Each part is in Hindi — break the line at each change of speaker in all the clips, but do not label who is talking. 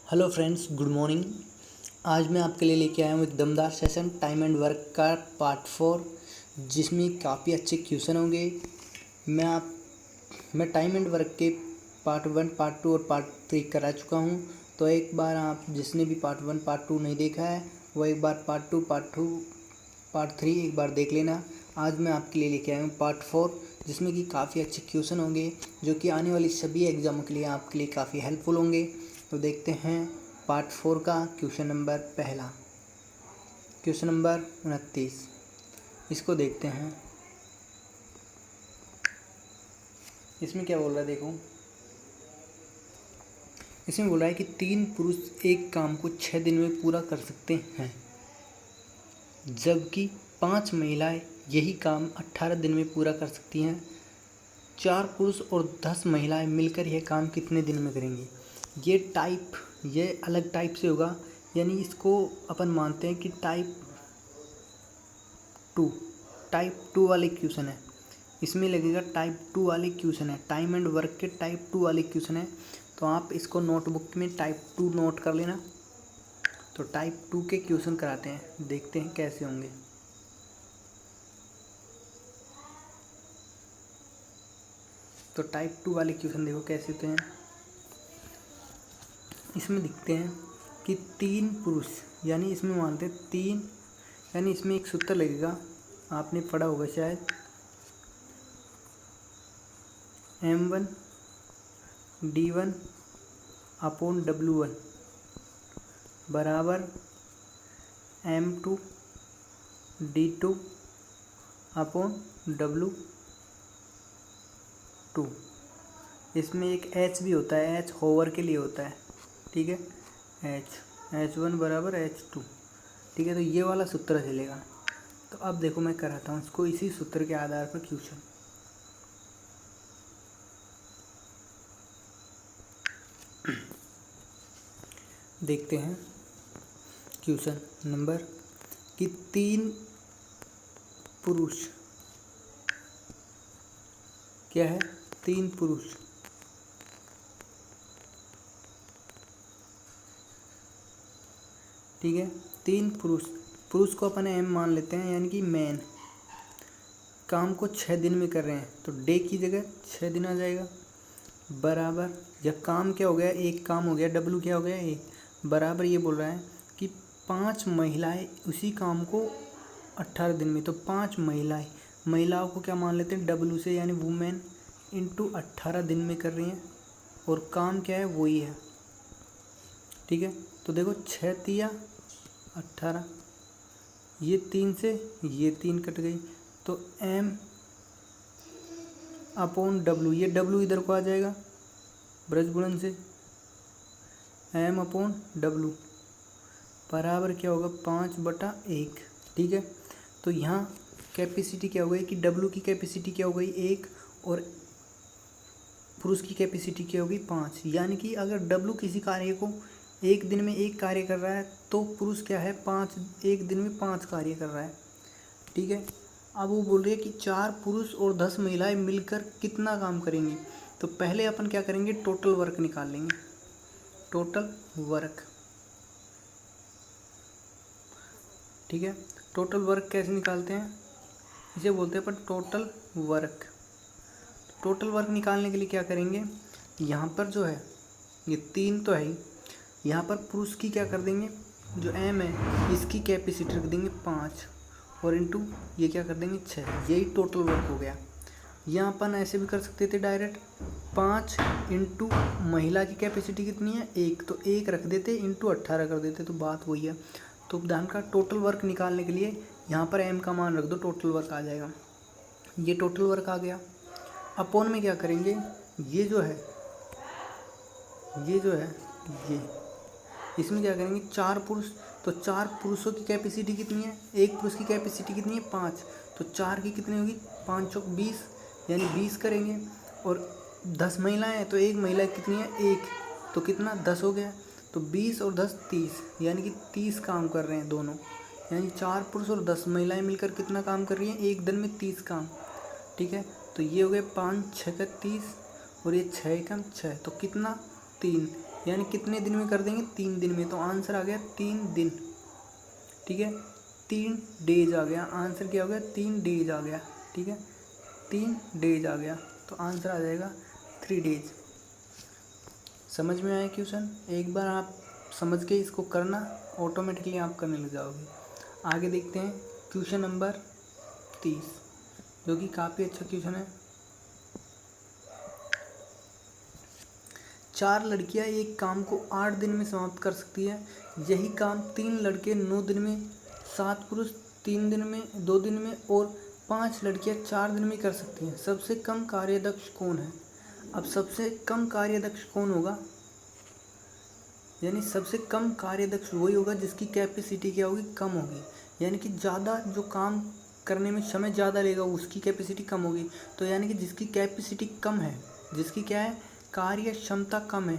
Hello friends, good morning. आज मैं आपके लिए लेके आया हूँ एक दमदार सेशन टाइम एंड वर्क का पार्ट 4, जिसमें काफ़ी अच्छे क्वेश्चन होंगे। मैं टाइम एंड वर्क के पार्ट 1, पार्ट 2 और पार्ट 3 करा चुका हूँ। तो एक बार आप जिसने भी पार्ट 1, पार्ट 2 नहीं देखा है वो एक बार पार्ट 2, पार्ट 3 एक बार देख लेना। आज मैं आपके लिए लेके आया हूँ पार्ट 4, जिसमें कि काफ़ी अच्छे क्वेश्चन होंगे जो कि आने वाली सभी एग्ज़ामों के लिए आपके लिए काफ़ी हेल्पफुल होंगे। तो देखते हैं पार्ट 4 का क्वेश्चन नंबर पहला, क्वेश्चन नंबर 29। इसको देखते हैं। इसमें क्या बोल रहा है, देखो। इसमें बोल रहा है कि 3 पुरुष एक काम को 6 दिन में पूरा कर सकते हैं, जबकि 5 महिलाएं यही काम 18 दिन में पूरा कर सकती हैं। 4 पुरुष और 10 महिलाएं मिलकर यह काम कितने दिन में करेंगे। ये अलग टाइप से होगा, यानी इसको अपन मानते हैं कि टाइप 2 वाले क्वेश्चन है। इसमें लगेगा टाइप 2 वाले क्वेश्चन है, टाइम एंड वर्क के टाइप 2 वाले क्वेश्चन है। तो आप इसको नोटबुक में टाइप 2 नोट कर लेना। तो टाइप 2 के क्वेश्चन कराते हैं, देखते हैं कैसे होंगे। तो टाइप 2 वाले क्वेश्चन देखो कैसे होते हैं। इसमें दिखते हैं कि 3 पुरुष, यानी इसमें मानते हैं 3, यानी इसमें एक सूत्र लगेगा, आपने पढ़ा होगा शायद, M1 D1 अपॉन W1 बराबर M2 D2 अपॉन W2। इसमें एक H भी होता है, H होवर के लिए होता है, ठीक है। H1 बराबर H2, ठीक है। तो ये वाला सूत्र चलेगा। तो अब देखो मैं कराता हूँ इसको इसी सूत्र के आधार पर क्वेश्चन। देखते हैं क्वेश्चन नंबर कि 3 पुरुष, क्या है, 3 पुरुष ठीक है। 3 पुरुष को अपन M मान लेते हैं, यानी कि मैन काम को 6 दिन में कर रहे हैं। तो डे की जगह 6 दिन आ जाएगा, बराबर यह काम क्या हो गया, एक काम हो गया, W क्या हो गया, एक, बराबर ये बोल रहा है कि 5 महिलाएं उसी काम को 18 दिन में। तो 5 महिलाओं को क्या मान लेते हैं, W से, यानी वुमेन इंटू 18 दिन में कर रही हैं, और काम क्या है, वही है, ठीक है। तो देखो 6 तिया 18, ये 3 से ये 3 कट गई, तो M अपॉन W, ये W इधर को आ जाएगा ब्रज गुणन से, M अपॉन W बराबर क्या होगा, 5/1, ठीक है। तो यहाँ कैपेसिटी क्या हो गई कि W की कैपेसिटी क्या हो गई, 1, और पुरुष की कैपेसिटी क्या होगी, 5। यानी कि अगर W किसी कार्य को एक दिन में एक कार्य कर रहा है, तो पुरुष क्या है, 5, एक दिन में 5 कार्य कर रहा है, ठीक है। अब वो बोल रही है कि 4 पुरुष और 10 महिलाएं मिलकर कितना काम करेंगी। तो पहले अपन क्या करेंगे, टोटल वर्क निकाल लेंगे। टोटल वर्क, ठीक है। टोटल वर्क कैसे निकालते हैं, इसे बोलते हैं अपन टोटल वर्क। टोटल वर्क निकालने के लिए क्या करेंगे, यहाँ पर जो है ये 3 तो है ही, यहाँ पर पुरुष की क्या कर देंगे, जो M है इसकी कैपेसिटी रख देंगे 5, और इंटू ये क्या कर देंगे 6, यही टोटल वर्क हो गया। यहाँ अपन ऐसे भी कर सकते थे डायरेक्ट, 5 इंटू महिला की कैपेसिटी कितनी है, 1, तो 1 रख देते, इंटू 18 कर देते, तो बात वही है। तो ध्यान का टोटल वर्क निकालने के लिए यहाँ पर M का मान रख दो, टोटल वर्क आ जाएगा। ये टोटल वर्क आ गया। अपॉन में क्या करेंगे, ये जो है ये इसमें क्या करेंगे, 4 पुरुष, तो 4 पुरुषों की कैपेसिटी कितनी है, एक पुरुष की कैपेसिटी कितनी है, 5, तो 4 की कितनी होगी, 5 चौक 20, यानी 20 करेंगे। और 10 महिलाएं हैं, तो एक महिला कितनी है, 1, तो कितना 10 हो गया। तो 20 और 10 30, यानी कि 30 काम कर रहे हैं दोनों, यानी 4 पुरुष और 10 महिलाएं मिलकर कितना काम कर रही हैं, एक दिन में 30 काम, ठीक है। तो ये हो गए 5 6 का 30, और ये 6 एकम 6, तो कितना 3, यानी कितने दिन में कर देंगे, 3 दिन में। तो आंसर आ गया 3 दिन, ठीक है, 3 डेज आ गया। आंसर क्या हो गया, 3 डेज आ गया, ठीक है, 3 डेज आ गया। तो आंसर आ जाएगा 3 डेज। समझ में आया क्वेश्चन? एक बार आप समझ के इसको करना, ऑटोमेटिकली आप करने लग जाओगे। आगे देखते हैं क्वेश्चन नंबर 30, जो कि काफ़ी अच्छा क्वेश्चन है। 4 लड़कियां एक काम को 8 दिन में समाप्त कर सकती है। यही काम 3 लड़के 9 दिन में, 7 पुरुष 3 दिन में, 2 दिन में और 5 लड़कियां 4 दिन में कर सकती हैं। सबसे कम कार्यदक्ष कौन है? अब सबसे कम कार्यदक्ष कौन होगा, यानी सबसे कम कार्यदक्ष वही होगा जिसकी कैपेसिटी क्या होगी, कम होगी। यानी कि ज़्यादा जो काम करने में समय ज़्यादा लेगा उसकी कैपेसिटी कम होगी। तो यानी कि जिसकी कैपेसिटी कम है, जिसकी क्या है, कार्य क्षमता कम है,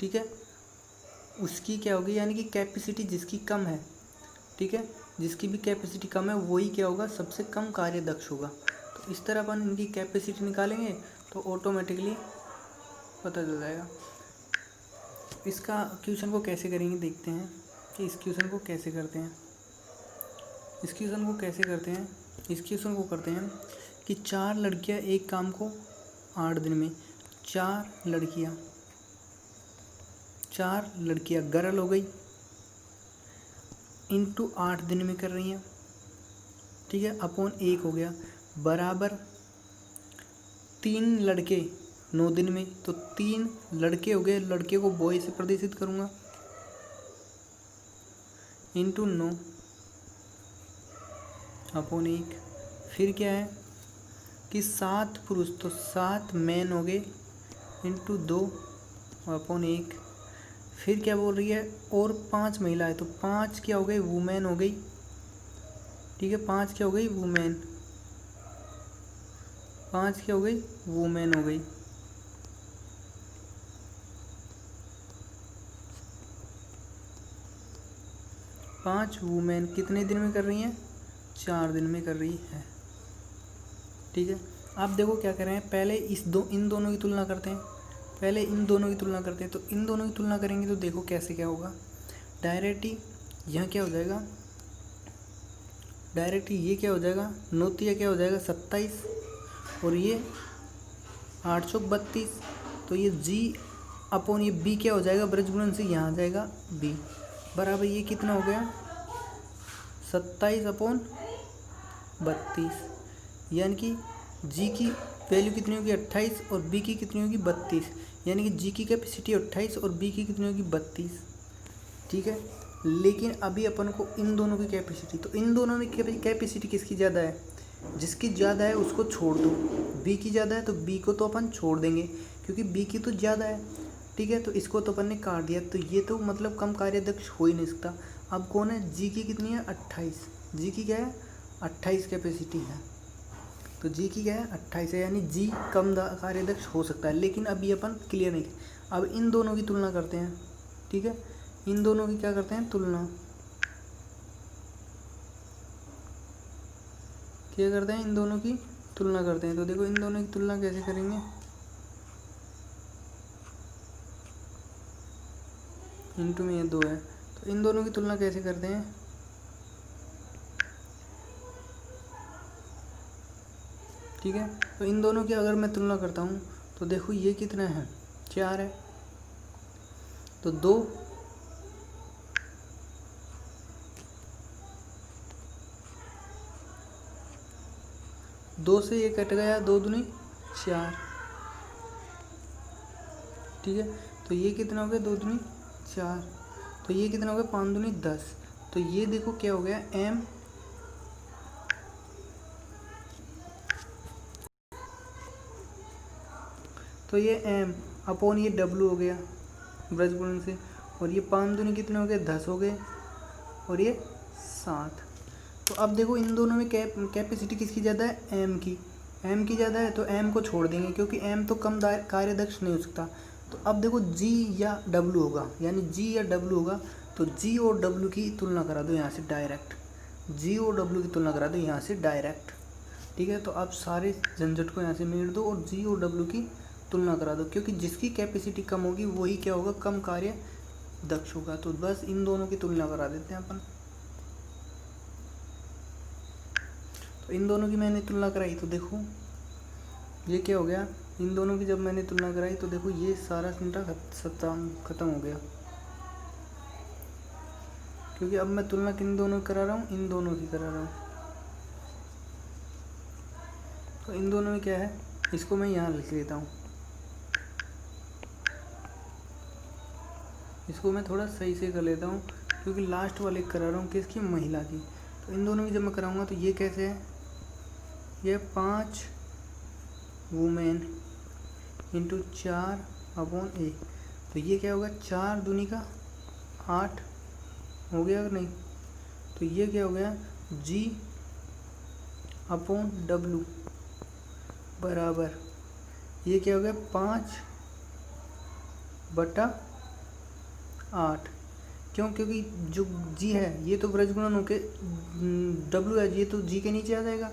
ठीक है, उसकी क्या होगी, यानी कि कैपेसिटी जिसकी कम है, ठीक है, जिसकी भी कैपेसिटी कम है वही क्या होगा, सबसे कम कार्यदक्ष होगा। तो इस तरह अपन इनकी कैपेसिटी निकालेंगे तो ऑटोमेटिकली पता चल जाएगा। इसका क्वेश्चन को कैसे करेंगे देखते हैं कि इस क्वेश्चन को कैसे करते हैं। इस क्वेश्चन को कैसे करते हैं, इस क्वेश्चन को करते हैं कि 4 लड़कियां एक काम को 8 दिन में, 4 लड़कियां गर्ल हो गई, इंटू 8 दिन में कर रही हैं, ठीक है, अपॉन 1 हो गया, बराबर 3 लड़के 9 दिन में। तो 3 लड़के हो गए, लड़के को बॉय से प्रदर्शित करूँगा, इंटू 9 अपॉन 1। फिर क्या है कि 7 पुरुष, तो 7 मैन हो गए, इंटू 2 अपॉन 1। फिर क्या बोल रही है, और 5 महिलाएं, तो 5 क्या हो गई, वुमेन हो गई, ठीक है, 5 क्या हो गई, वुमेन, 5 क्या हो गई, वुमेन हो गई। पांच वुमेन कितने दिन में कर रही हैं, 4 दिन में कर रही है, ठीक है। आप देखो क्या कर रहे हैं, पहले इन दोनों की तुलना करते हैं, पहले इन दोनों की तुलना करते हैं। तो इन दोनों की तुलना करेंगे तो देखो कैसे क्या होगा, डायरेक्ट ही यहाँ क्या हो जाएगा, डायरेक्ट ये क्या हो जाएगा, 9 तिया क्या हो जाएगा 27, और ये 8 चौक 32। तो ये जी अपॉन ये बी क्या हो जाएगा, ब्रजगुणन से यहाँ आ जाएगा बी, बराबर ये कितना हो गया 27 अपॉन 32। यानी कि जी की वैल्यू कितनी होगी 28 और बी की कितनी होगी 32। यानी कि जी की कैपेसिटी 28 और बी की कितनी होगी 32, ठीक है। लेकिन अभी अपन को इन दोनों की कैपेसिटी, तो इन दोनों में कैपेसिटी किसकी ज़्यादा है, जिसकी ज़्यादा है उसको छोड़ दो। बी की ज़्यादा है तो बी को तो अपन छोड़ देंगे क्योंकि बी की तो ज़्यादा है, ठीक है। तो इसको तो अपन ने काट दिया, तो ये तो मतलब कम कार्यदक्ष हो ही नहीं सकता। अब कौन है, जी की कितनी है 28, जी की क्या है 28 कैपेसिटी है, तो जी की क्या है 28 है, यानी जी कम कार्यदक्ष हो सकता है। लेकिन अभी अपन क्लियर नहीं, अब इन दोनों की तुलना करते हैं, ठीक है, इन दोनों की क्या करते हैं तुलना, क्या करते हैं, इन दोनों की तुलना करते हैं। तो देखो इन दोनों की तुलना कैसे करेंगे, इंटू में ये 2 है, तो इन दोनों की तुलना कैसे करते हैं, ठीक है। तो इन दोनों की अगर मैं तुलना करता हूँ तो देखो ये कितना है 4 है, तो 2 से ये कट गया, 2 दूनी 4, ठीक है। तो ये कितना हो गया 2 दूनी 4, तो ये कितना हो गया 5 दूनी 10। तो ये देखो क्या हो गया m, तो ये m अपॉन ये w हो गया ब्रजगुणन से, और ये 5 दूनी कितने हो गए 10 हो गए, और ये 7। तो अब देखो इन दोनों में कैपेसिटी किसकी ज़्यादा है, m की ज़्यादा है, तो m को छोड़ देंगे क्योंकि m तो कम कार्यदक्ष नहीं हो सकता। तो अब देखो g या w होगा, यानी g या w होगा, तो g और w की तुलना करा दो यहाँ से डायरेक्ट, g और w की तुलना करा दो यहाँ से डायरेक्ट, ठीक है। तो अब सारे झंझट को यहाँ से मिट दो और g और w की तुलना करा दो, क्योंकि जिसकी कैपेसिटी कम होगी वही क्या होगा, कम कार्य दक्ष होगा। तो बस इन दोनों की तुलना करा देते हैं अपन। तो इन दोनों की मैंने तुलना कराई तो देखो ये क्या हो गया, इन दोनों की जब मैंने तुलना कराई तो देखो ये सारा सिमटा खत्म हो गया, क्योंकि अब मैं तुलना किन दोनों करा रहा हूँ, इन दोनों की करा रहा हूँ। तो इन दोनों में क्या है, इसको मैं यहाँ लिख लेता हूँ, इसको मैं थोड़ा सही से कर लेता हूँ, क्योंकि लास्ट वाले करा रहा हूँ किसकी, महिला की। तो इन दोनों की जब मैं कराऊंगा तो ये कैसे है, ये 5 वुमेन इंटू 4/1, तो ये क्या होगा, 4 दूनी का 8 हो गया अगर नहीं, तो ये क्या हो गया, G/W बराबर ये क्या हो गया, 5/8। क्यों, क्योंकि जो G है ये तो ब्रजगुणन होके W है, ये तो G के नीचे आ जाएगा,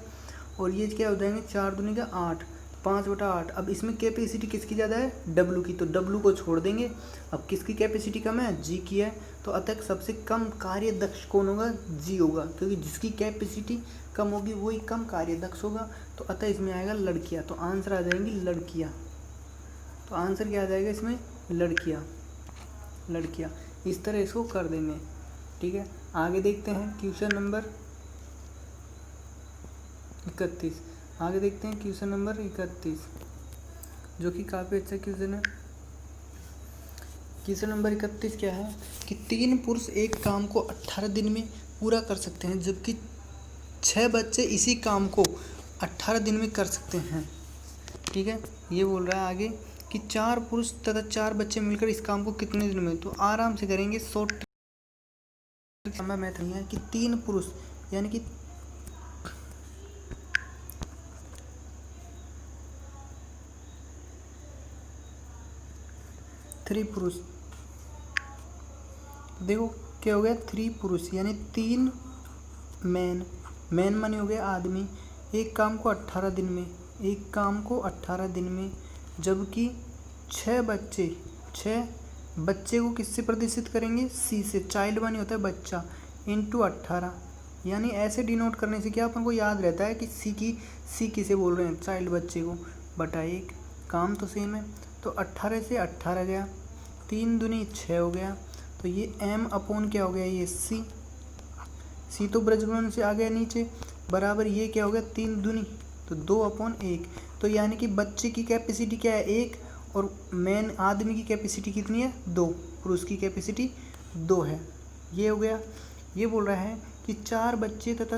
और ये क्या हो जाएंगे, 4 दूनी का 8, 5/8। अब इसमें कैपेसिटी किसकी ज़्यादा है, W की, तो W को छोड़ देंगे। अब किसकी कैपेसिटी कम है, G की है, तो अतः सबसे कम कार्य दक्ष कौन होगा, G होगा, क्योंकि जिसकी कैपेसिटी कम होगी वही कम कार्य दक्ष होगा। तो अतः इसमें आएगा लड़कियाँ, तो आंसर आ जाएंगी लड़कियाँ। तो आंसर क्या आ जाएगा इसमें, लड़कियाँ। इस तरह इसको कर देंगे, ठीक है। आगे देखते हैं क्वेश्चन नंबर 31। आगे देखते हैं क्वेश्चन नंबर 31, जो कि काफ़ी अच्छा क्वेश्चन है। क्वेश्चन नंबर 31 क्या है कि 3 पुरुष एक काम को 18 दिन में पूरा कर सकते हैं, जबकि 6 बच्चे इसी काम को 18 दिन में कर सकते हैं, ठीक है। ये बोल रहा है आगे कि 4 पुरुष तथा 4 बच्चे मिलकर इस काम को कितने दिन में, तो आराम से करेंगे। शॉर्ट मैथ नहीं है कि 3 पुरुष यानी कि 3 पुरुष, देखो क्या हो गया, 3 पुरुष यानी 3 मैन माने हो गया आदमी, एक काम को 18 दिन में, जबकि 6 बच्चे को किससे प्रदर्शित करेंगे, सी से, चाइल्ड माने होता है बच्चा, इंटू 18, यानी ऐसे डिनोट करने से क्या अपन को याद रहता है कि सी किसे बोल रहे हैं, चाइल्ड बच्चे को, बटा 1, काम तो सेम है। तो 18 से 18 गया, 3 दूनी 6 हो गया, तो ये m/, क्या हो गया, ये सी तो ब्रजगुणन से आ गया नीचे, बराबर ये क्या हो गया, 3 दूनी तो 2/1। तो यानी कि बच्चे की कैपेसिटी क्या है, 1, और मैन आदमी की कैपेसिटी कितनी है, 2, पुरुष की कैपेसिटी 2 है। ये हो गया। ये बोल रहा है कि 4 बच्चे तथा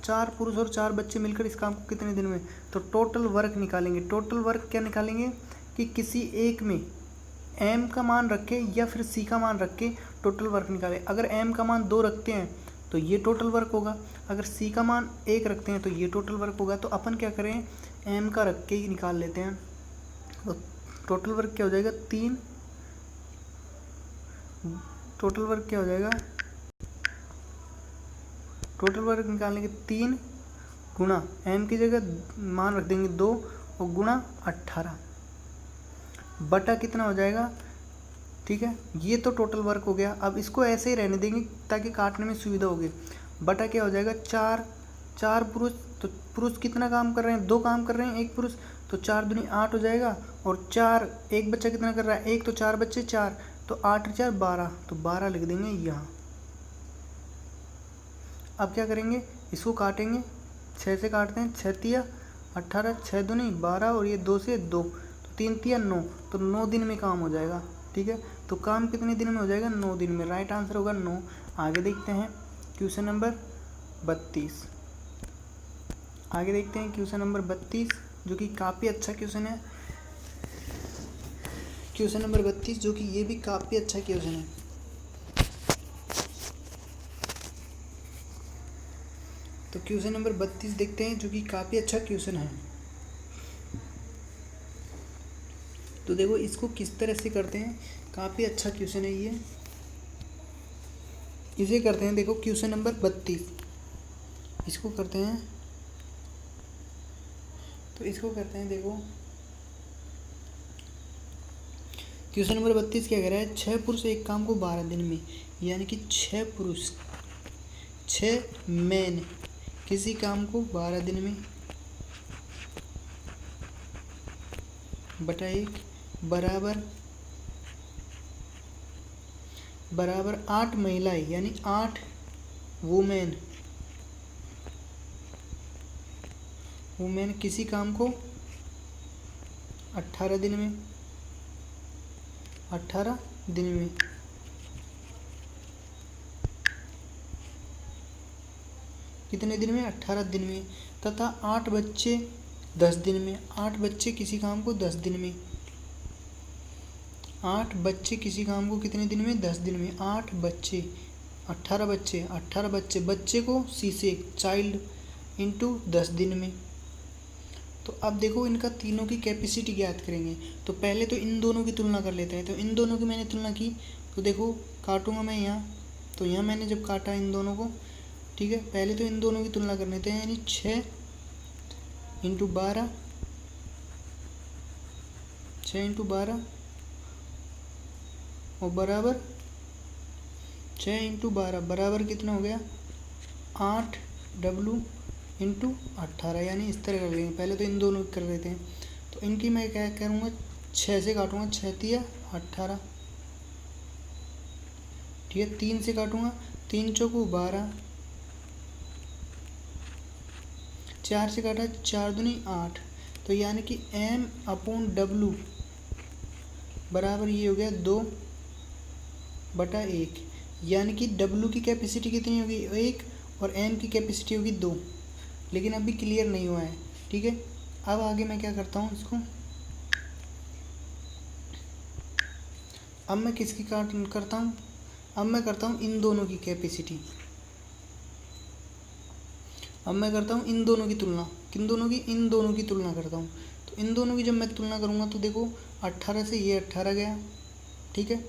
4 पुरुष और 4 बच्चे मिलकर इस काम को कितने दिन में, तो टोटल वर्क निकालेंगे। टोटल वर्क क्या निकालेंगे कि किसी एक में m का मान रख के या फिर c का मान रख के टोटल वर्क निकालें। अगर m का मान 2 रखते हैं तो ये टोटल वर्क होगा, अगर c का मान 1 रखते हैं तो ये टोटल वर्क होगा। तो अपन क्या करें, m का रख के ही निकाल लेते हैं। तो टोटल वर्क क्या हो जाएगा, 3, टोटल वर्क क्या हो जाएगा, टोटल वर्क निकालने के 3 गुणा m की जगह मान रख देंगे 2 और गुणा 18 बटा कितना हो जाएगा, ठीक है। ये तो टोटल वर्क हो गया। अब इसको ऐसे ही रहने देंगे ताकि काटने में सुविधा होगी। बटा क्या हो जाएगा, 4 पुरुष, तो पुरुष कितना काम कर रहे हैं, 2 काम कर रहे हैं, 1 पुरुष, तो 4 दूनी 8 हो जाएगा, और 4 एक बच्चा कितना कर रहा है, 1, तो 4 बच्चे 4, तो 8 और 4 12, तो 12 लिख देंगे यहाँ। अब क्या करेंगे, इसको काटेंगे, 6 से काटते हैं, 6 तिया 18, 6 दूनी 12, और ये 2 से 2, तो 3 तिया 9, तो 9 दिन में काम हो जाएगा, ठीक है। तो काम कितने दिन में हो जाएगा, 9 दिन में। राइट आंसर होगा 9। आगे देखते हैं क्वेश्चन नंबर 32। आगे देखते हैं क्वेश्चन नंबर 32, जो कि काफ़ी अच्छा क्वेश्चन है। क्वेश्चन नंबर 32, जो कि ये भी काफ़ी अच्छा क्वेश्चन है। तो क्वेश्चन नंबर 32 देखते हैं, जो कि काफ़ी अच्छा क्वेश्चन है। तो देखो इसको किस तरह से करते हैं, काफ़ी अच्छा क्वेश्चन है ये। इसे करते हैं, देखो क्वेश्चन नंबर 32 इसको करते हैं, तो इसको करते हैं, देखो क्वेश्चन नंबर 32 क्या कह रहा है, 6 पुरुष एक काम को 12 दिन में, यानी कि 6 पुरुष 6 मैन किसी काम को 12 दिन में बटा 1 बराबर 8 महिलाएं यानी 8 वुमेन किसी काम को 18 दिन में कितने दिन में 18 दिन में, तथा 8 बच्चे 10 दिन में। 8 बच्चे किसी काम को 10 दिन में, 8 बच्चे किसी काम को कितने दिन में 10 दिन में। 8 बच्चे 18 बच्चे बच्चे को सी से चाइल्ड इंटू 10 दिन में। तो अब देखो इनका तीनों की कैपेसिटी ज्ञात करेंगे। तो पहले तो इन दोनों की तुलना कर लेते हैं। तो इन दोनों की मैंने तुलना की, तो देखो काटूंगा मैं यहाँ, तो यहाँ मैंने जब काटा इन दोनों को, ठीक है, पहले तो इन दोनों की तुलना कर लेते हैं, यानी 6 इंटू 12 और बराबर 6 इंटू 12 बराबर कितना हो गया 8W इंटू 18, यानी इस तरह कर लेंगे। पहले तो इन दोनों की कर लेते हैं। तो इनकी मैं क्या करूँगा, 6 से काटूँगा, 6 तिया 18, ठीक है। 3 से काटूँगा, 3 चौको 12, 4 से काटा 4 दूनी 8, तो यानी कि M/W बराबर ये हो गया 2/1, यानी कि W की कैपेसिटी कितनी होगी 1 और M की कैपेसिटी होगी 2। लेकिन अभी क्लियर नहीं हुआ है, ठीक है। अब आगे मैं क्या करता हूँ, इसको अब मैं किसकी करता हूँ, अब मैं करता हूँ इन दोनों की कैपेसिटी। अब मैं करता हूँ इन दोनों की तुलना, किन दोनों की, इन दोनों की तुलना करता हूँ। तो इन दोनों की जब मैं तुलना करूँगा तो देखो 18 से ये 18 गया, ठीक है।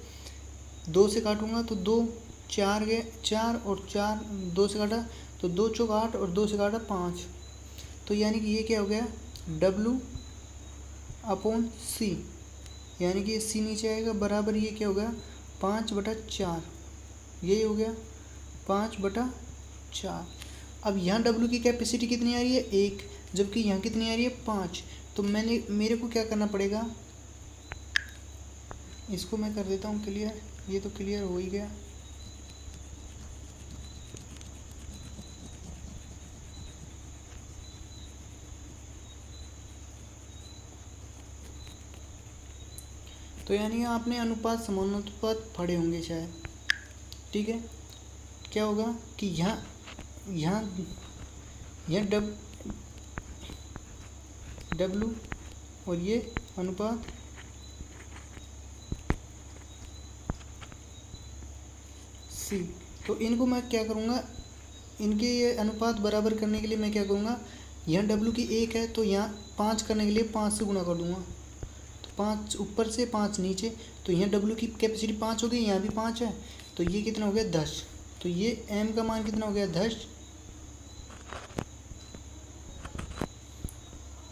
2 से काटूँगा तो 2 4 गए, 4 और 4 2 से काटा तो 2 चौक 8 और 2 से काटा 5, तो यानी कि ये क्या हो गया W/C, यानी कि C नीचे आएगा, बराबर ये क्या हो गया 5/4, यही हो गया 5/4। अब यहाँ W की कैपेसिटी कितनी आ रही है 1, जबकि यहाँ कितनी आ रही है 5। तो मेरे को क्या करना पड़ेगा, इसको मैं कर देता हूँ क्लियर, ये तो क्लियर हो ही गया। तो यानी आपने अनुपात समानुपात पढ़े होंगे शायद, ठीक है। क्या होगा कि यहाँ W और ये अनुपात C। तो इनको मैं क्या करूँगा, इनके ये अनुपात बराबर करने के लिए मैं क्या करूँगा, यहाँ W की 1 है तो यहाँ 5 करने के लिए 5 से गुणा कर दूँगा, तो 5 ऊपर से 5 नीचे, तो यहाँ W की कैपेसिटी 5 हो गई, यहाँ भी 5 है, तो ये कितना हो गया 10। तो ये M का मान कितना हो गया 10,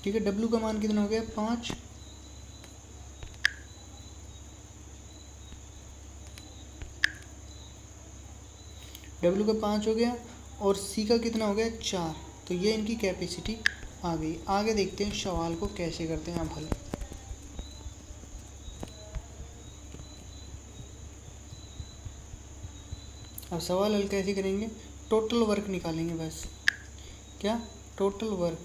ठीक है। W का मान कितना हो गया 5, W का 5 हो गया और C का कितना हो गया 4। तो ये इनकी कैपेसिटी आ गई। आगे देखते हैं सवाल को कैसे करते हैं आप हल। अब सवाल हल कैसे करेंगे, टोटल वर्क निकालेंगे बस। क्या टोटल वर्क,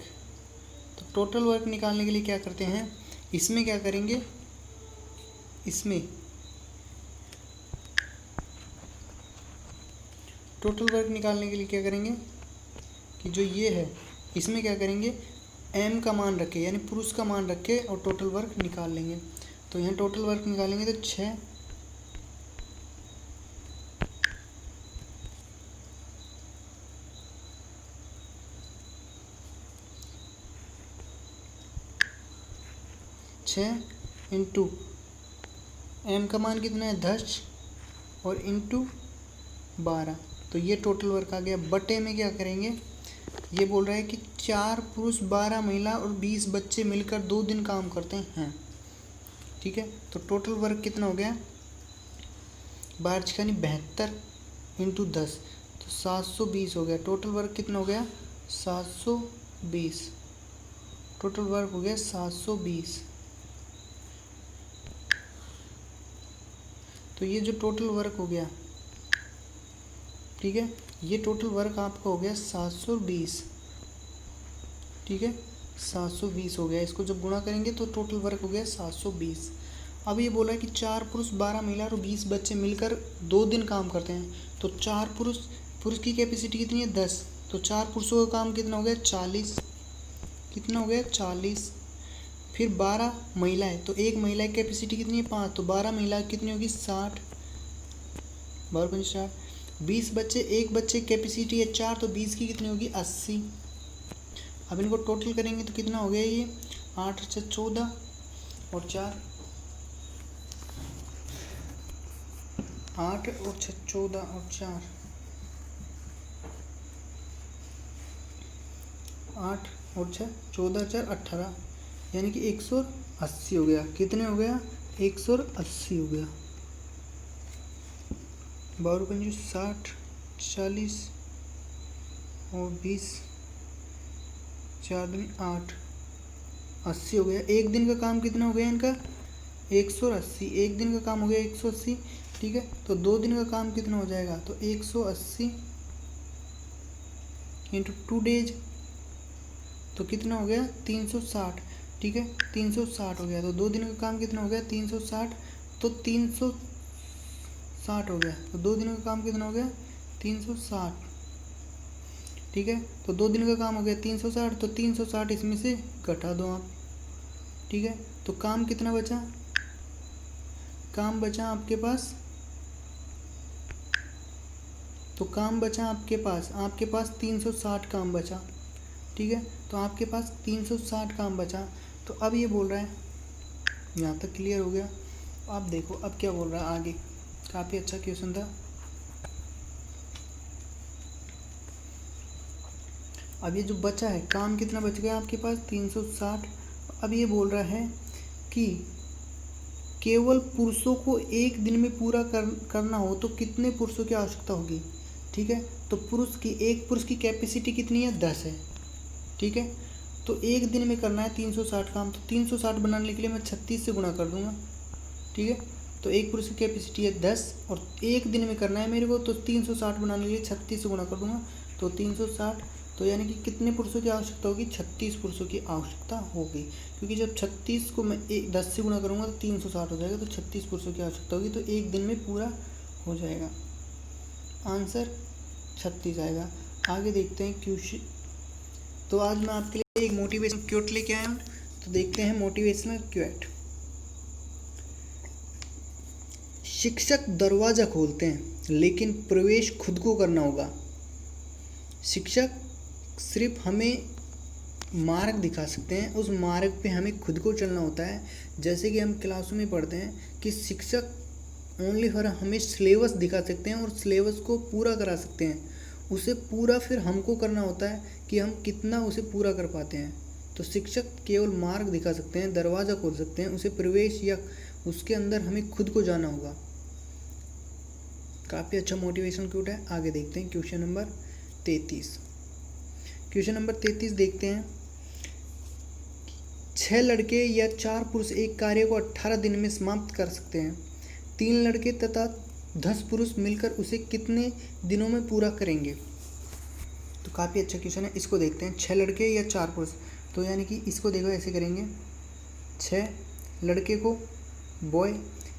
तो टोटल वर्क निकालने के लिए क्या करते हैं, इसमें क्या करेंगे, इसमें टोटल वर्क निकालने के लिए क्या करेंगे कि जो ये है इसमें क्या करेंगे M का मान रखे, यानी पुरुष का मान रखे और टोटल वर्क निकाल लेंगे। तो यहाँ टोटल वर्क निकालेंगे तो 6 इंटू M का मान कितना है 10 और इंटू 12, तो ये टोटल वर्क आ गया। बटे में क्या करेंगे, ये बोल रहा है कि 4 पुरुष 12 महिला और 20 बच्चे मिलकर 2 दिन काम करते हैं, ठीक है। तो टोटल वर्क कितना हो गया, 12×72 × 10, तो 720 हो गया। टोटल वर्क कितना हो गया, 720। टोटल वर्क हो गया 720। तो ये जो टोटल वर्क हो गया, ठीक है, ये टोटल वर्क आपका हो गया 720, ठीक है, 720 हो गया। इसको जब गुणा करेंगे तो टोटल वर्क हो गया 720। अब ये बोला है कि 4 पुरुष 12 महिला और 20 बच्चे मिलकर 2 दिन काम करते हैं। तो 4 पुरुष की कैपेसिटी कितनी है, 10। तो 4 पुरुषों का काम कितना हो गया, 40। कितना हो गया, 40। फिर 12 महिला है, तो एक महिला की कैपेसिटी कितनी है, 5। तो 12 महिला कितनी होगी, 60। 12×5 = 20 बच्चे, एक बच्चे की कैपेसिटी है 4, तो 20 की कितनी होगी, 80। अब इनको टोटल करेंगे तो कितना हो गया, ये 8 × 6 = 14 और 4 8 और 6 = 14 और 4 8 और 6 = 14, 4 = 18, यानी कि 180 हो गया। कितने हो गया, 180 हो गया। 12×5 = 60, 40 और 20, 4 दूनी 8, 80 हो गया। एक दिन का काम कितना हो गया इनका, 180। एक दिन का काम हो गया 180, ठीक है। तो 2 दिन का काम कितना हो जाएगा, तो 180 × 2 डेज, तो कितना हो गया, 360, ठीक है, 360 हो गया। तो 2 दिन का काम कितना हो गया, 360, तो 360 हो गया। तो 2 दिन का काम कितना हो गया, 360, ठीक है। तो 2 दिन का काम हो गया 360, तो 360 इसमें से घटा दो आप, ठीक है। तो काम कितना बचा, काम बचा आपके पास, तो काम बचा आपके पास 360 काम बचा, ठीक है। तो आपके पास 360 काम बचा। तो अब ये बोल रहा है, यहाँ तक क्लियर हो गया। अब देखो अब क्या बोल रहा है आगे, काफ़ी अच्छा क्वेश्चन था। अब ये जो बचा है, काम कितना बच गया आपके पास, 360। अब ये बोल रहा है कि केवल पुरुषों को एक दिन में पूरा करना हो तो कितने पुरुषों की आवश्यकता होगी, ठीक है। तो एक पुरुष की कैपेसिटी कितनी है, 10 है, ठीक है। तो एक दिन में करना है 360 काम, तो 360 बनाने के लिए मैं 36 से गुणा कर दूंगा, ठीक है। तो एक पुरुष की कैपेसिटी है 10 और एक दिन में करना है मेरे को, तो 360 बनाने के लिए 36 से गुणा कर दूंगा, तो 360। तो यानी कि कितने पुरुषों की आवश्यकता होगी, 36 पुरुषों की आवश्यकता होगी, क्योंकि जब 36 को मैं 10 से गुणा करूँगा तो 360 हो जाएगा, तो 36 पुरुषों की आवश्यकता होगी। तो एक दिन में पूरा हो जाएगा, आंसर 36 आएगा। आगे देखते हैं क्वेश्चन। तो आज मैं आपके लिए एक मोटिवेशनल क्वोट लेके आया हूँ, तो देखते हैं मोटिवेशनल क्वोट। शिक्षक दरवाज़ा खोलते हैं लेकिन प्रवेश खुद को करना होगा। शिक्षक सिर्फ हमें मार्ग दिखा सकते हैं, उस मार्ग पे हमें खुद को चलना होता है। जैसे कि हम क्लासों में पढ़ते हैं कि शिक्षक ओनली फॉर हमें सिलेबस दिखा सकते हैं और सिलेबस को पूरा करा सकते हैं, उसे पूरा फिर हमको करना होता है कि हम कितना उसे पूरा कर पाते हैं। तो शिक्षक केवल मार्ग दिखा सकते हैं, दरवाज़ा खोल सकते हैं, उसे प्रवेश या उसके अंदर हमें खुद को जाना होगा। काफ़ी अच्छा मोटिवेशन क्वोट है। आगे देखते हैं क्वेश्चन नंबर 33। क्वेश्चन नंबर 33 देखते हैं। 6 लड़के या 4 पुरुष एक कार्य को 18 दिन में समाप्त कर सकते हैं। 3 लड़के तथा 10 पुरुष मिलकर उसे कितने दिनों में पूरा करेंगे। तो काफ़ी अच्छा क्वेश्चन है, इसको देखते हैं। 6 लड़के या 4 पुरुष, तो यानी कि इसको देखो ऐसे करेंगे, 6 लड़के को बॉय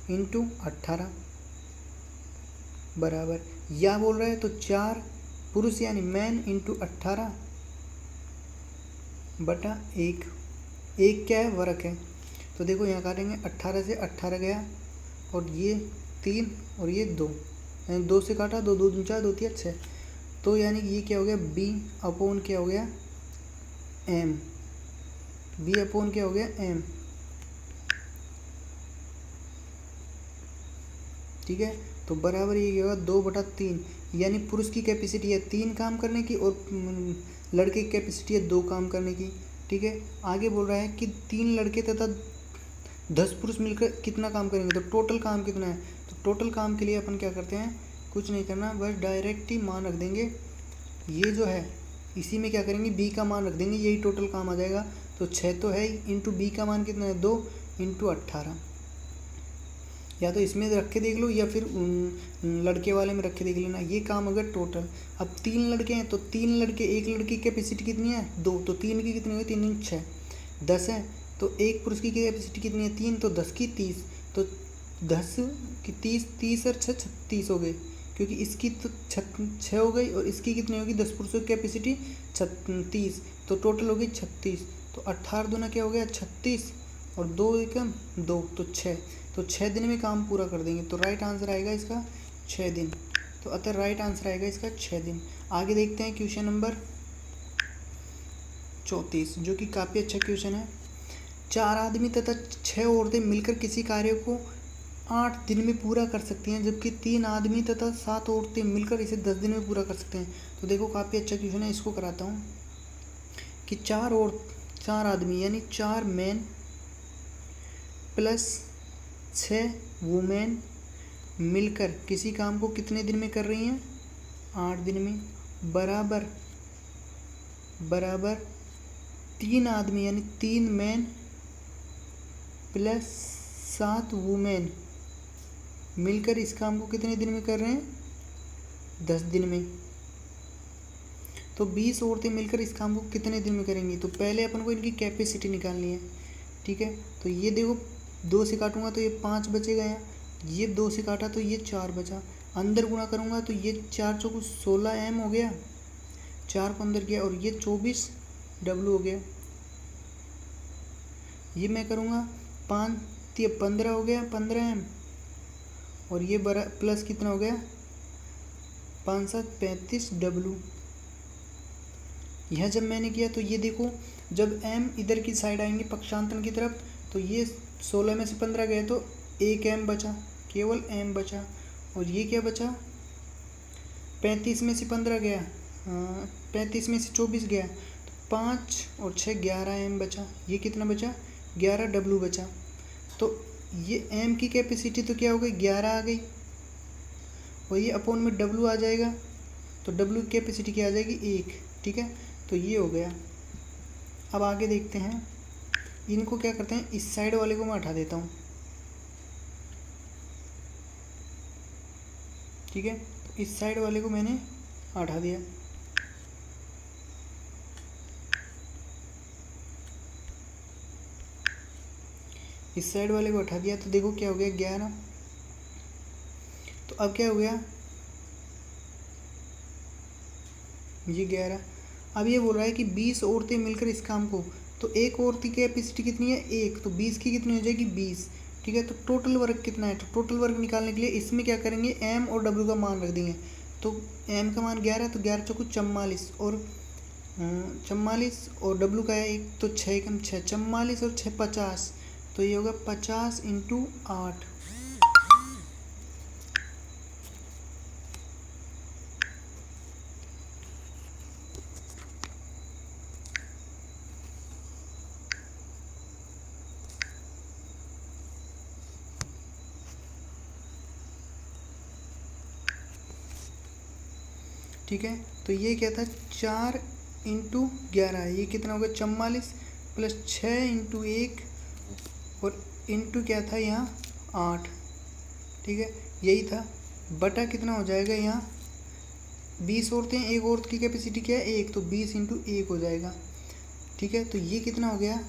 इंटू 18 बराबर, या बोल रहा है तो 4 पुरुष यानी मैन इंटू 18 बटा 1। एक क्या है, वर्क है। तो देखो यहाँ काटेंगे, 18 से 18 गया और ये 3 और ये 2, यानी 2 से काटा, 2 2 4 2 3 6। तो यानी कि ये क्या हो गया, बी अपॉन क्या हो गया, एम। बी अपॉन क्या हो गया, एम, ठीक है। तो बराबर ये क्या होगा, 2/3, यानी पुरुष की कैपेसिटी है 3 काम करने की और लड़के की कैपेसिटी है 2 काम करने की, ठीक है। आगे बोल रहा है कि 3 लड़के तथा 10 पुरुष मिलकर कितना काम करेंगे, तो टोटल काम कितना है। तो टोटल काम के लिए अपन क्या करते हैं, कुछ नहीं करना, बस डायरेक्ट ही मान रख देंगे। ये जो है इसी में क्या करेंगे, बी का मान रख देंगे, यही टोटल काम आ जाएगा। तो 6 तो है ही, इंटू बी का मान कितना है 2 इंटू 18। या तो इसमें रख के देख लो या फिर लड़के वाले में रख के देख लेना, ये काम अगर टोटल। अब 3 लड़के हैं तो 3 लड़के, एक लड़के की कैपेसिटी कितनी है 2, तो 3 की कितनी हुई 3 6 10 है। तो एक पुरुष की कैपेसिटी कितनी है 3, तो 10 की 30, तो 10 की 30, 30 और 6 36 हो गए, क्योंकि इसकी तो 6 हो गई और इसकी कितनी होगी 10 पुरुषों की कैपेसिटी 36, तो टोटल हो गई 36। तो 18 दूना क्या हो गया 36 और 2 एकम 2, तो 6, तो 6 दिन में काम पूरा कर देंगे। तो राइट आंसर आएगा इसका 6 दिन। तो अतः राइट आंसर आएगा इसका 6 दिन। आगे देखते हैं क्वेश्चन नंबर 34, जो कि काफ़ी अच्छा क्वेश्चन है। 4 आदमी तथा 6 औरतें मिलकर किसी कार्य को 8 दिन में पूरा कर सकती हैं, जबकि 3 आदमी तथा 7 औरतें मिलकर इसे 10 दिन में पूरा कर सकते हैं। तो देखो काफ़ी अच्छा क्वेश्चन है, इसको कराता हूँ कि 4 आदमी यानी 4 मैन प्लस 6 वुमेन मिलकर किसी काम को कितने दिन में कर रही हैं 8 दिन में, बराबर 3 आदमी यानी 3 मैन प्लस 7 वुमेन मिलकर इस काम को कितने दिन में कर रहे हैं 10 दिन में। तो 20 औरतें मिलकर इस काम को कितने दिन में करेंगी। तो पहले अपन को इनकी कैपेसिटी निकालनी है, ठीक है। तो ये देखो 2 से काटूंगा तो ये 5 बचेगा, यहाँ ये 2 से काटा तो ये 4 बचा, अंदर गुणा करूँगा तो ये 4 चौको 16 m हो गया, 4 को अंदर किया और ये 24 w हो गया। ये मैं करूँगा 5 15 हो गया 15 m, और ये बड़ा प्लस कितना हो गया 5 7 35 w। यह जब मैंने किया तो ये देखो जब m इधर की साइड आएंगे पक्षांतर की तरफ, तो ये 16 में से 15 गए तो 1 m बचा, केवल m बचा। और ये क्या बचा 35 में से 15 गया, 35 में से 24 गया, तो 5 और 6 11 m बचा। ये कितना बचा 11 w बचा। तो ये m की कैपेसिटी तो क्या हो गई 11 आ गई, और ये अपॉन में w आ जाएगा, तो w की कैपेसिटी क्या आ जाएगी 1, ठीक है। तो ये हो गया। अब आगे देखते हैं, इनको क्या करते हैं, इस साइड वाले को मैं हटा देता हूँ, ठीक है। तो इस साइड वाले को मैंने हटा दिया, इस साइड वाले को हटा दिया, तो देखो क्या हो गया 11। तो अब क्या हो गया ये 11। अब ये बोल रहा है कि 20 औरतें मिलकर इस काम को, तो एक औरत की कैपेसिटी कितनी है 1, तो 20 की कितनी हो जाएगी 20, ठीक है। तो टोटल वर्क कितना है, तो टोटल वर्क निकालने के लिए इसमें क्या करेंगे m और w का मान रख देंगे। तो m का मान 11, तो 11 चौको 44 और 44 और w का है 1, तो 6 कम 6 44 और 6 50, तो ये होगा 50 × 8। ठीक है। तो ये क्या था 4 × 11, ये कितना होगा 44 प्लस 6 × 1 और इंटू क्या था यहाँ 8, ठीक है। यही था, बटा कितना हो जाएगा यहाँ 20 औरतें, एक औरत की कैपेसिटी क्या है 1, तो 20 × 1 हो जाएगा, ठीक है। तो ये कितना हो गया,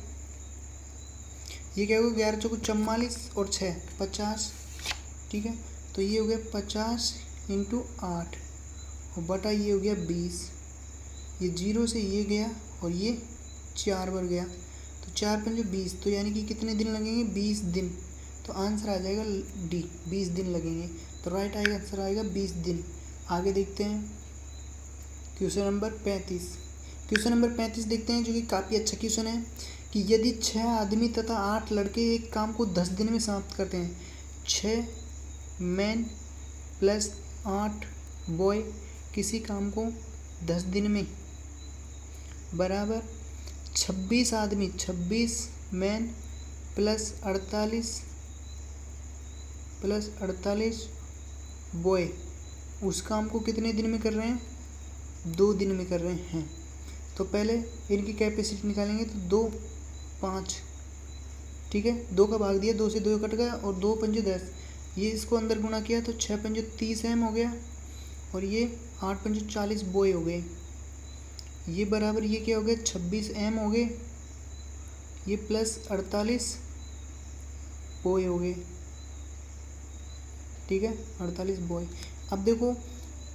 ये क्या होगा 11 चौको 44 और 6 50, ठीक है। तो ये हो गया 50 × 8 और बटा ये हो गया 20, ये 0 से ये गया और ये 4 बार गया, तो 4 पंजे 20, तो यानी कि कितने दिन लगेंगे 20 दिन। तो आंसर आ जाएगा डी 20 दिन लगेंगे। तो राइट आएगा आंसर आएगा 20 दिन। आगे देखते हैं क्वेश्चन नंबर 35। क्वेश्चन नंबर 35 देखते हैं, जो कि काफ़ी अच्छा क्वेश्चन है कि यदि 6 आदमी तथा 8 लड़के एक काम को 10 दिन में समाप्त करते हैं, 6 मैन प्लस 8 बॉय किसी काम को 10 दिन में, बराबर 26 आदमी 26 मैन प्लस 48 बॉय उस काम को कितने दिन में कर रहे हैं? 2 दिन में कर रहे हैं। तो पहले इनकी कैपेसिटी निकालेंगे तो 2 5, ठीक है, 2 का भाग दिया, 2 से 2 कट गया और 2 पंजे 10, ये इसको अंदर गुणा किया तो 6 पंजे 30 एम हो गया और ये 8 पंजे 40 बॉय हो गए। ये बराबर ये क्या हो गया? 26 एम हो गए, ये प्लस 48 बॉय हो गए, ठीक है, 48 बॉय। अब देखो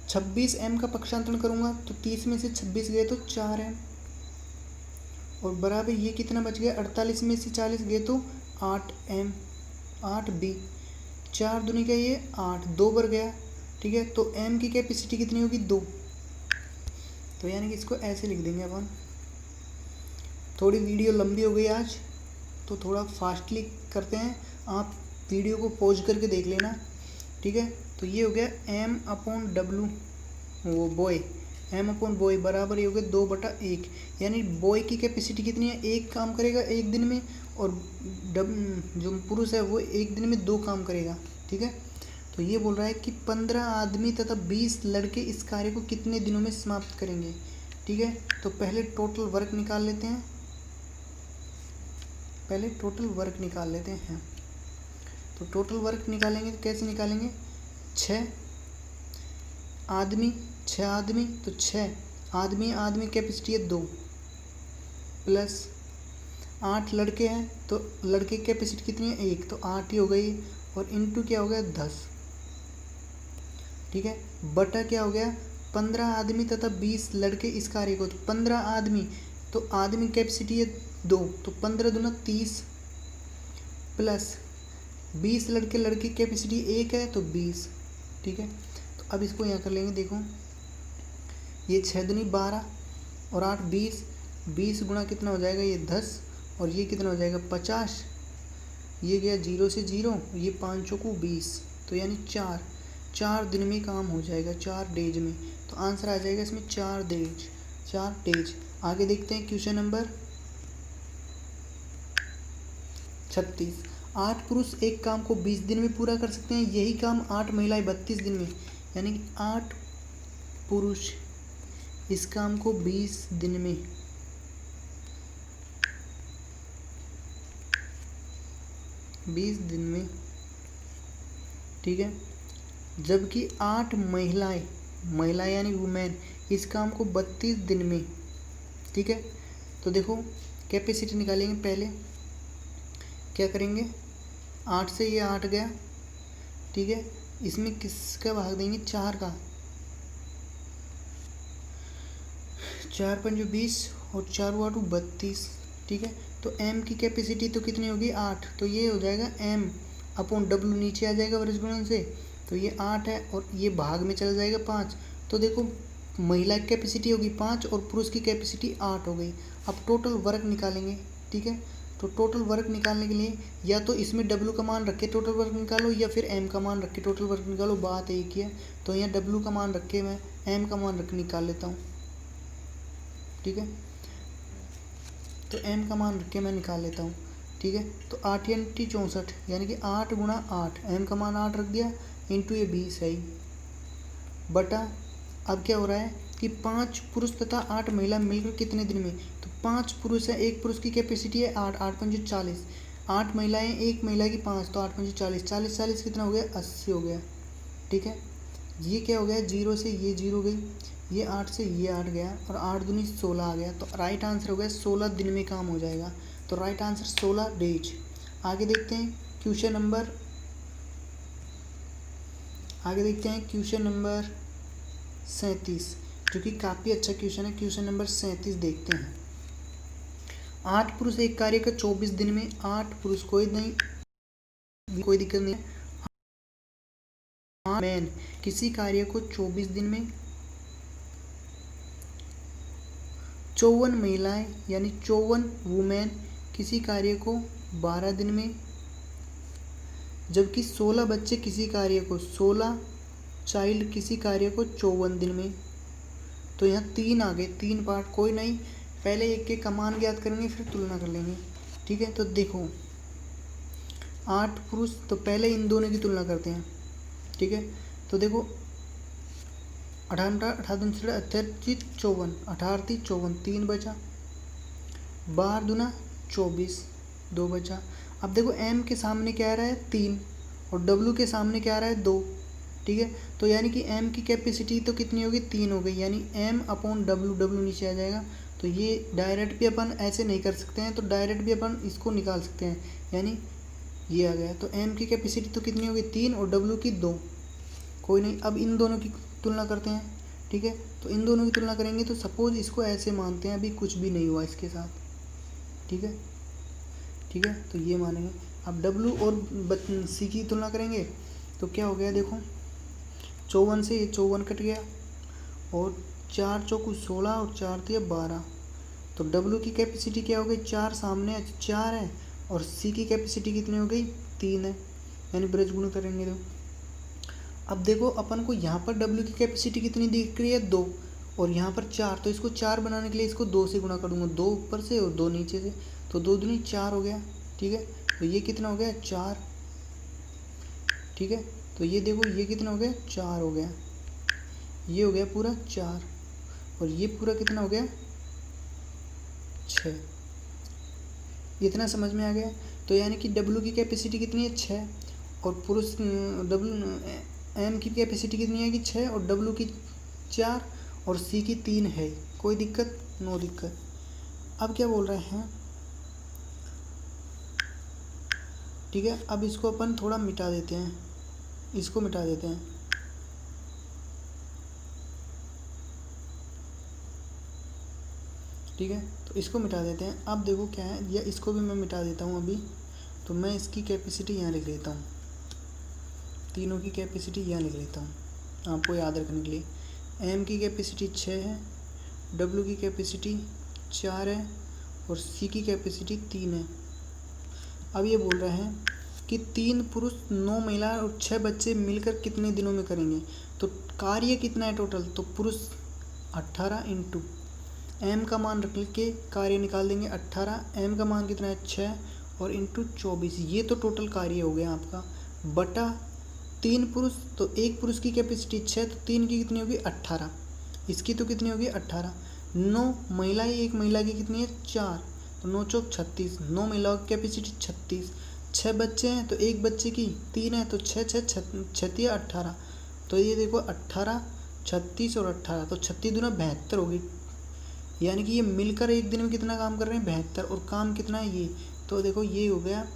26 एम का पक्षांतरण करूँगा तो 30 में से 26 गए तो 4 एम और बराबर ये कितना बच गया? 48 में से 40 गए तो 8 एम, 8 बी, 4 दूनी का ये 8, 2 बर गया, ठीक है। तो एम की कैपेसिटी कितनी होगी? 2। तो यानी कि इसको ऐसे लिख देंगे अपन। थोड़ी वीडियो लंबी हो गई आज तो थोड़ा फास्टली करते हैं, आप वीडियो को पॉज करके देख लेना, ठीक है। तो ये हो गया एम अपॉन डब्लू वो बॉय, एम अपॉन बॉय बराबर ये हो गया 2/1, यानी बॉय की कैपेसिटी कितनी है? 1 काम करेगा 1 दिन में और जो पुरुष है वो 1 दिन में 2 काम करेगा, ठीक है। तो ये बोल रहा है कि 15 आदमी तथा 20 लड़के इस कार्य को कितने दिनों में समाप्त करेंगे, ठीक है। तो पहले टोटल वर्क निकाल लेते हैं, तो टोटल वर्क निकालेंगे तो कैसे निकालेंगे? 6 आदमी तो 6 आदमी कैपेसिटी है 2 प्लस 8 लड़के हैं तो लड़के की कैपेसिटी कितनी है? 1, तो 8 ही हो गई और इनटू क्या हो गया? 10, ठीक है, बटा क्या हो गया? 15 आदमी तथा 20 लड़के इस कार्य को, तो 15 आदमी तो आदमी कैपेसिटी है 2, तो 15 दूना 30 प्लस 20 लड़के कैपेसिटी 1 है तो 20, ठीक है। तो अब इसको यहाँ कर लेंगे, देखो ये 6 दूनी 12 और 8 20 गुणा कितना हो जाएगा? ये 10 और ये कितना हो जाएगा? 50, ये गया 0 से 0, ये 5 चौको 20, तो यानी 4 दिन में काम हो जाएगा, 4 डेज में। तो आंसर आ जाएगा इसमें 4 डेज। आगे देखते हैं क्वेश्चन नंबर 36। 8 पुरुष एक काम को 20 दिन में पूरा कर सकते हैं, यही काम 8 महिलाएं 32 दिन में, यानी कि 8 पुरुष इस काम को 20 दिन में ठीक है, जबकि 8 महिलाएं यानी वुमेन इस काम को 32 दिन में, ठीक है। तो देखो कैपेसिटी निकालेंगे, पहले क्या करेंगे? 8 से ये 8 गया, ठीक है, इसमें किसका भाग देंगे? 4 का, 4 पंजे 20 और 4 8 32, ठीक है। तो m की कैपेसिटी तो कितनी होगी? 8, तो ये हो जाएगा m अपॉन w, नीचे आ जाएगा वर्ग गुणन से, तो ये 8 है और ये भाग में चला जाएगा 5। तो देखो महिला की कैपेसिटी होगी 5 और पुरुष की कैपेसिटी 8 हो गई। अब टोटल वर्क निकालेंगे, ठीक है। तो टोटल वर्क निकालने के लिए या तो इसमें w का मान रख के टोटल वर्क निकालो या फिर m का मान रख के टोटल वर्क निकालो, बात एक ही है। तो यहाँ w का मान रख के मैं m का मान रख के निकाल लेता हूँ, ठीक है। तो m का मान रख के मैं निकाल लेता हूँ, ठीक है। तो 8 × 64 यानी कि 8 × 8, m का मान 8 रख दिया, इंटू ये 20 है बटा। अब क्या हो रहा है कि 5 पुरुष तथा 8 महिला मिलकर कितने दिन में? तो 5 पुरुष है, एक पुरुष की कैपेसिटी है 8 पंजे 40, 8 महिलाएं, एक महिला की 5, तो 8 पंजे 40, 40 कितना हो गया? 80 हो गया, ठीक है। ये क्या हो गया? 0 से ये 0 गई, ये 8 से ये 8 गया और 8 दूनी 16 आ गया। तो राइट आंसर हो गया 16 दिन में काम हो जाएगा। तो राइट आंसर 16 डेज। आगे देखते हैं क्वेश्चन नंबर 37, जो कि काफ़ी अच्छा क्वेश्चन है। क्वेश्चन नंबर 37 देखते हैं। 8 पुरुष एक कार्य का 24 दिन में, 8 पुरुष कोई दिक्कत नहीं है। मैन किसी कार्य को 24 दिन में, 54 महिलाएं यानी 54 वुमेन किसी कार्य को 12 दिन में, जबकि 16 बच्चे किसी कार्य को, 16 चाइल्ड किसी कार्य को 54 दिन में। तो यहाँ 3 आ गए, 3 पार्ट, कोई नहीं, पहले एक के कमान ज्ञात करेंगे फिर तुलना कर लेंगे, ठीक है। तो देखो 8 पुरुष, तो पहले इन दोनों की तुलना करते हैं, ठीक है। तो देखो 18 18 54, 18 54, 3 बचा, 12 दूना 24, 2 बचा। अब देखो m के सामने क्या आ रहा है 3 और w के सामने क्या आ रहा है 2, ठीक है। तो यानी कि m की कैपेसिटी तो कितनी होगी 3 हो गई, यानी m/w, w नीचे आ जाएगा। तो ये डायरेक्ट भी अपन ऐसे नहीं कर सकते हैं, तो डायरेक्ट भी अपन इसको निकाल सकते हैं, यानी ये आ गया। तो m की कैपेसिटी तो कितनी होगी 3 और w की 2, कोई नहीं। अब इन दोनों की तुलना करते हैं, ठीक है। तो इन दोनों की तुलना करेंगे तो सपोज इसको ऐसे मानते हैं, अभी कुछ भी नहीं हुआ इसके साथ, ठीक है, ठीक है। तो ये मानेंगे। अब w और c की तुलना करेंगे तो क्या हो गया, देखो 54 से ये 54 कट गया और 4 चौकू 16 और 4 तिया 12। तो w की कैपेसिटी क्या हो गई, 4 सामने 4 है और c की कैपेसिटी कितनी हो गई 3 है, यानी ब्रज गुण करेंगे तो। अब देखो अपन को यहाँ पर w की कैपेसिटी कितनी दिख रही है 2 और यहाँ पर 4, तो इसको 4 बनाने के लिए इसको 2 से गुणा करूँगा, 2 ऊपर से और 2 नीचे से, तो 2 दूनी 4 हो गया, ठीक है। तो ये कितना हो गया 4, ठीक है। तो ये देखो ये कितना हो गया 4 हो गया, ये हो गया पूरा 4 और ये पूरा कितना हो गया 6। इतना समझ में आ गया। तो यानी कि w की कैपेसिटी कितनी है 6 और पुरुष m की कैपेसिटी कितनी है कि 6 और w की 4 और c की 3 है। कोई दिक्कत, नो दिक्कत। अब क्या बोल रहे हैं, ठीक है। अब इसको अपन थोड़ा मिटा देते हैं, इसको मिटा देते हैं, ठीक है। तो इसको मिटा देते हैं। अब देखो क्या है, या इसको भी मैं मिटा देता हूँ अभी। तो मैं इसकी कैपेसिटी यहाँ लिख लेता हूँ, तीनों की कैपेसिटी यहाँ लिख लेता हूँ आपको याद रखने के लिए। m की कैपेसिटी 6 है, w की कैपेसिटी 4 है और c की कैपेसिटी 3 है। अब ये बोल रहे हैं कि 3 पुरुष 9 महिला और 6 बच्चे मिलकर कितने दिनों में करेंगे। तो कार्य कितना है टोटल, तो पुरुष 18 इंटू m का मान रख के कार्य निकाल देंगे 18, m का मान कितना है 6 और इंटू 24, ये तो टोटल कार्य हो गया आपका, बटा 3 पुरुष, तो एक पुरुष की कैपेसिटी 6, तो 3 की कितनी होगी 18, इसकी तो कितनी होगी 18, 9 महिला, एक महिला की कितनी है 4, तो 9 चौक 36, 9 महिलाओं की कैपेसिटी 36, 6 बच्चे हैं तो एक बच्चे की 3 है, तो 6 6 18, तो ये देखो 18 36 और 18, तो 36 दूना 72 होगी, यानी कि ये मिलकर एक दिन में कितना काम कर रहे हैं 72, और काम कितना है ये, तो देखो ये हो गया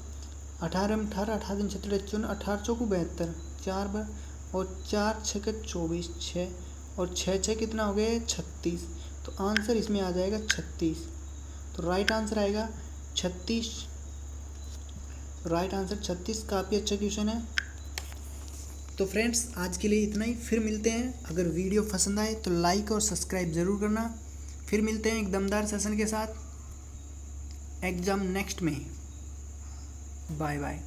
18 में 18, 18 दिन 36, 18 चौकू 72, 4 बार और 4 6 24, 6 और 6 6 कितना हो गया 36, तो आंसर इसमें आ जाएगा 36। तो राइट आंसर आएगा 36, राइट आंसर 36। काफ़ी अच्छा क्वेश्चन है। तो फ्रेंड्स आज के लिए इतना ही, फिर मिलते हैं। अगर वीडियो पसंद आए तो लाइक और सब्सक्राइब ज़रूर करना। फिर मिलते हैं एक दमदार सेशन के साथ एग्ज़ाम नेक्स्ट में। Bye bye.